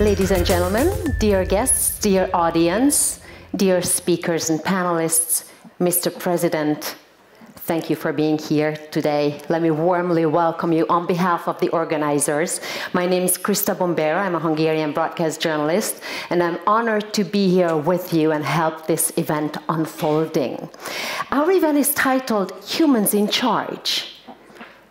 Ladies and gentlemen, dear guests, dear audience, dear speakers and panelists, Mr. President, thank you for being here today. Let me warmly welcome you on behalf of the organizers. My name is Krista Bombera. I'm a Hungarian broadcast journalist, and I'm honored to be here with you and help this event unfolding. Our event is titled Humans in Charge.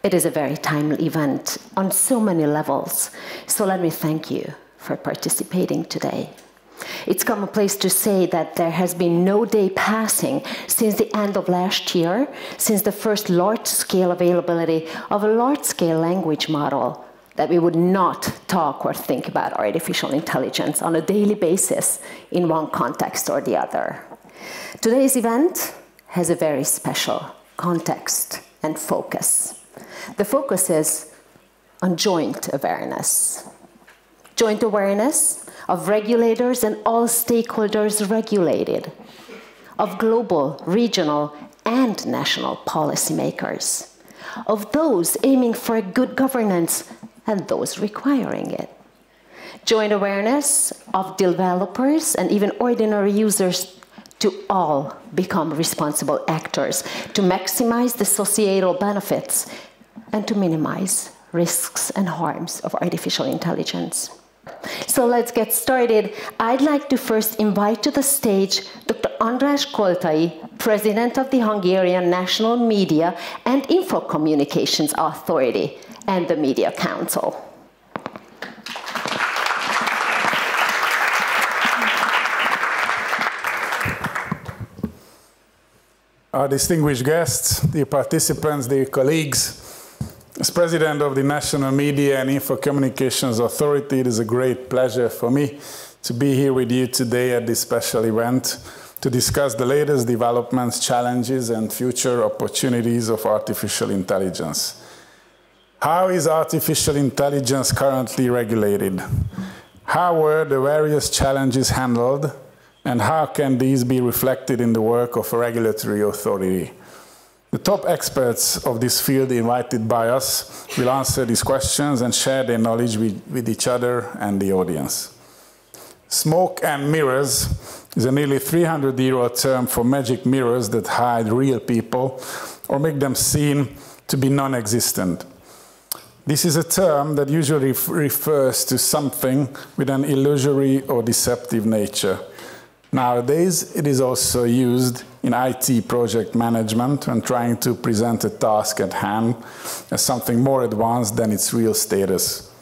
It is a very timely event on so many levels, so let me thank you for participating today. It's commonplace to say that there has been no day passing since the end of last year, since the first large-scale availability of a large-scale language model, that we would not talk or think about artificial intelligence on a daily basis in one context or the other. Today's event has a very special context and focus. The focus is on joint awareness. Joint awareness of regulators and all stakeholders regulated, of global, regional, and national policymakers, of those aiming for good governance and those requiring it. Joint awareness of developers and even ordinary users to all become responsible actors, to maximize the societal benefits and to minimize risks and harms of artificial intelligence. So let's get started. I'd like to first invite to the stage Dr. András Koltay, President of the Hungarian National Media and Info Communications Authority and the Media Council. Our distinguished guests, dear participants, dear colleagues, as President of the National Media and Info Communications Authority, it is a great pleasure for me to be here with you today at this special event to discuss the latest developments, challenges, and future opportunities of artificial intelligence. How is artificial intelligence currently regulated? How were the various challenges handled? And how can these be reflected in the work of a regulatory authority? The top experts of this field invited by us will answer these questions and share their knowledge with each other and the audience. Smoke and mirrors is a nearly 300-year-old term for magic mirrors that hide real people or make them seem to be non-existent. This is a term that usually refers to something with an illusory or deceptive nature. Nowadays, it is also used in IT project management when trying to present a task at hand as something more advanced than its real status.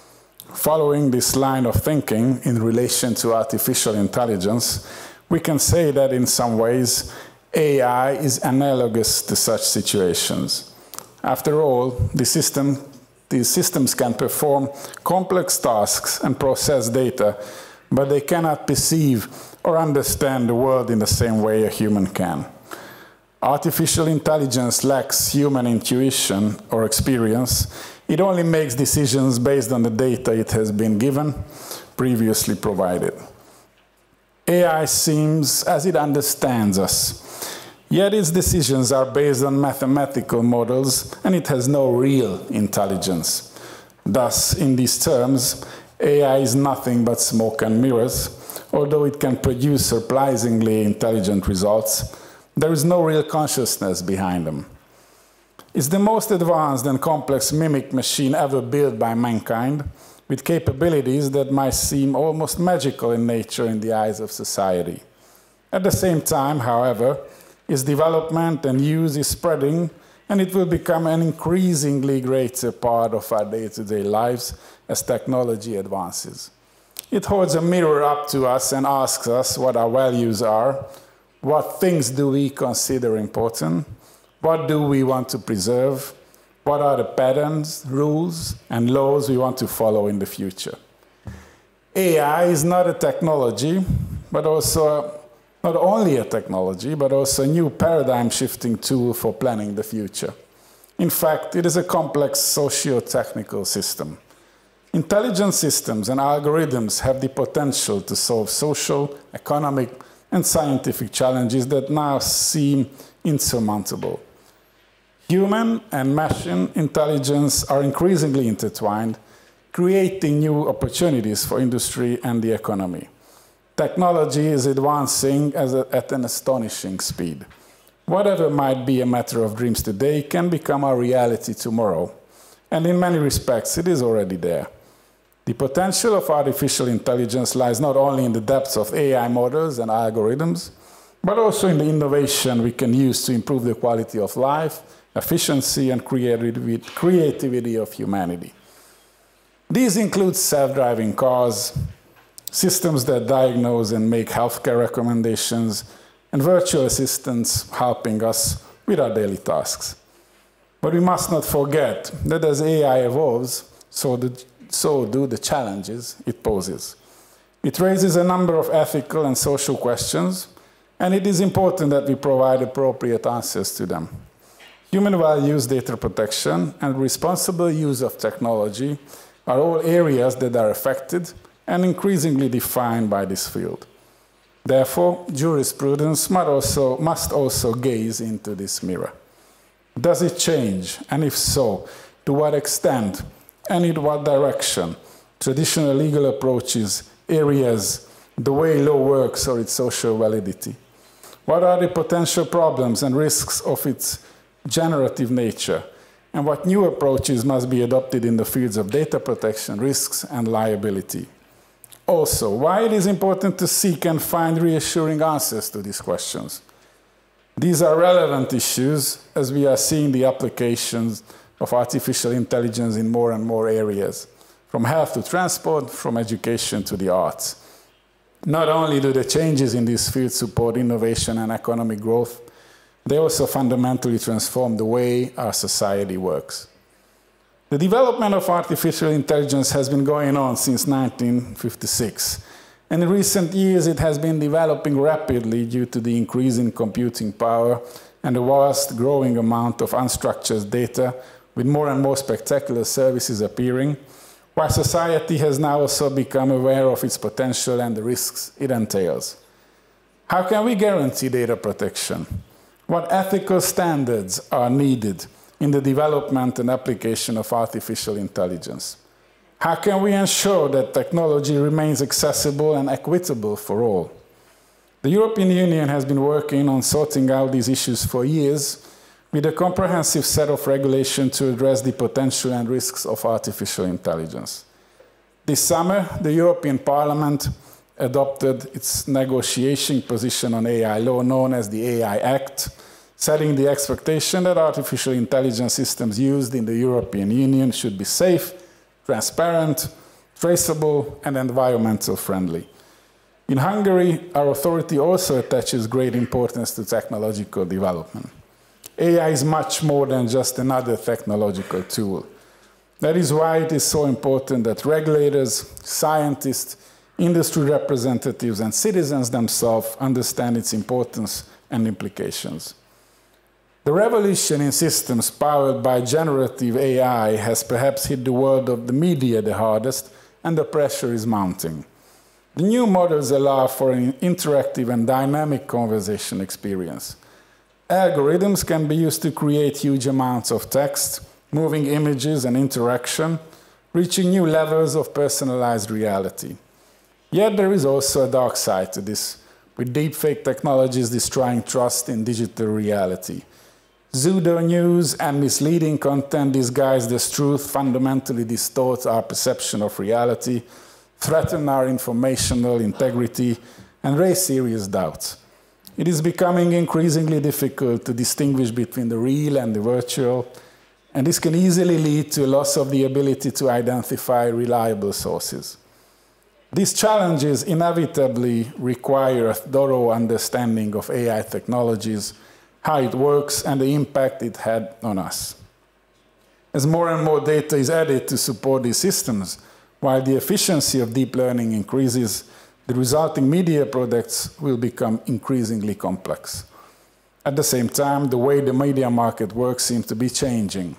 Following this line of thinking in relation to artificial intelligence, we can say that in some ways, AI is analogous to such situations. After all, these systems can perform complex tasks and process data, but they cannot perceive or understand the world in the same way a human can. Artificial intelligence lacks human intuition or experience. It only makes decisions based on the data it has been given, previously provided. AI seems as it understands us, yet its decisions are based on mathematical models and it has no real intelligence. Thus, in these terms, AI is nothing but smoke and mirrors. Although it can produce surprisingly intelligent results, there is no real consciousness behind them. It's the most advanced and complex mimic machine ever built by mankind, with capabilities that might seem almost magical in nature in the eyes of society. At the same time, however, its development and use is spreading, and it will become an increasingly greater part of our day-to-day lives as technology advances. It holds a mirror up to us and asks us what our values are, what things do we consider important, what do we want to preserve, what are the patterns, rules, and laws we want to follow in the future. AI is not a technology, but also not only a technology, but also a new paradigm-shifting tool for planning the future. In fact, it is a complex socio-technical system. Intelligent systems and algorithms have the potential to solve social, economic, and scientific challenges that now seem insurmountable. Human and machine intelligence are increasingly intertwined, creating new opportunities for industry and the economy. Technology is advancing at an astonishing speed. Whatever might be a matter of dreams today can become our reality tomorrow. And in many respects, it is already there. The potential of artificial intelligence lies not only in the depths of AI models and algorithms, but also in the innovation we can use to improve the quality of life, efficiency, and creativity of humanity. These include self-driving cars, systems that diagnose and make healthcare recommendations, and virtual assistants helping us with our daily tasks. But we must not forget that as AI evolves, so do the challenges it poses. It raises a number of ethical and social questions, and it is important that we provide appropriate answers to them. Human values, data protection, and responsible use of technology are all areas that are affected and increasingly defined by this field. Therefore, jurisprudence must also gaze into this mirror. Does it change? And if so, to what extent and in what direction traditional legal approaches, areas, the way law works or its social validity? What are the potential problems and risks of its generative nature? And what new approaches must be adopted in the fields of data protection, risks, and liability? Also, why it is important to seek and find reassuring answers to these questions. These are relevant issues as we are seeing the applications of artificial intelligence in more and more areas, from health to transport, from education to the arts. Not only do the changes in this field support innovation and economic growth, they also fundamentally transform the way our society works. The development of artificial intelligence has been going on since 1956. And in recent years, it has been developing rapidly due to the increase in computing power and the vast growing amount of unstructured data, with more and more spectacular services appearing, while society has now also become aware of its potential and the risks it entails. How can we guarantee data protection? What ethical standards are needed in the development and application of artificial intelligence? How can we ensure that technology remains accessible and equitable for all? The European Union has been working on sorting out these issues for years with a comprehensive set of regulations to address the potential and risks of artificial intelligence. This summer, the European Parliament adopted its negotiating position on AI law, known as the AI Act, setting the expectation that artificial intelligence systems used in the European Union should be safe, transparent, traceable, and environmental friendly. In Hungary, our authority also attaches great importance to technological development. AI is much more than just another technological tool. That is why it is so important that regulators, scientists, industry representatives, and citizens themselves understand its importance and implications. The revolution in systems powered by generative AI has perhaps hit the world of the media the hardest, and the pressure is mounting. The new models allow for an interactive and dynamic conversation experience. Algorithms can be used to create huge amounts of text, moving images and interaction, reaching new levels of personalized reality. Yet there is also a dark side to this, with deepfake technologies destroying trust in digital reality. Pseudo-news and misleading content disguised as truth fundamentally distorts our perception of reality, threaten our informational integrity, and raise serious doubts. It is becoming increasingly difficult to distinguish between the real and the virtual, and this can easily lead to a loss of the ability to identify reliable sources. These challenges inevitably require a thorough understanding of AI technologies, how it works, and the impact it had on us. As more and more data is added to support these systems, while the efficiency of deep learning increases, the resulting media products will become increasingly complex. At the same time, the way the media market works seems to be changing.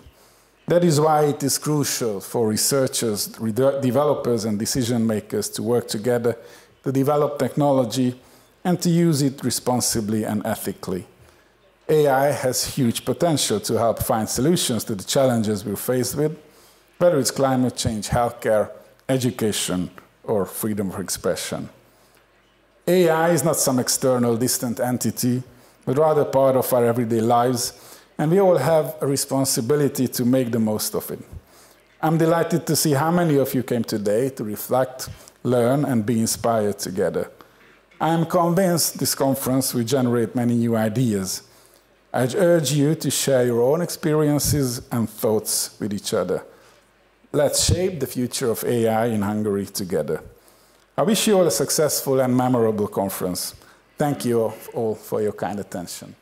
That is why it is crucial for researchers, developers, and decision makers to work together to develop technology and to use it responsibly and ethically. AI has huge potential to help find solutions to the challenges we're faced with, whether it's climate change, healthcare, education, or freedom of expression. AI is not some external, distant entity, but rather part of our everyday lives, and we all have a responsibility to make the most of it. I'm delighted to see how many of you came today to reflect, learn, and be inspired together. I am convinced this conference will generate many new ideas. I urge you to share your own experiences and thoughts with each other. Let's shape the future of AI in Hungary together. I wish you all a successful and memorable conference. Thank you all for your kind attention.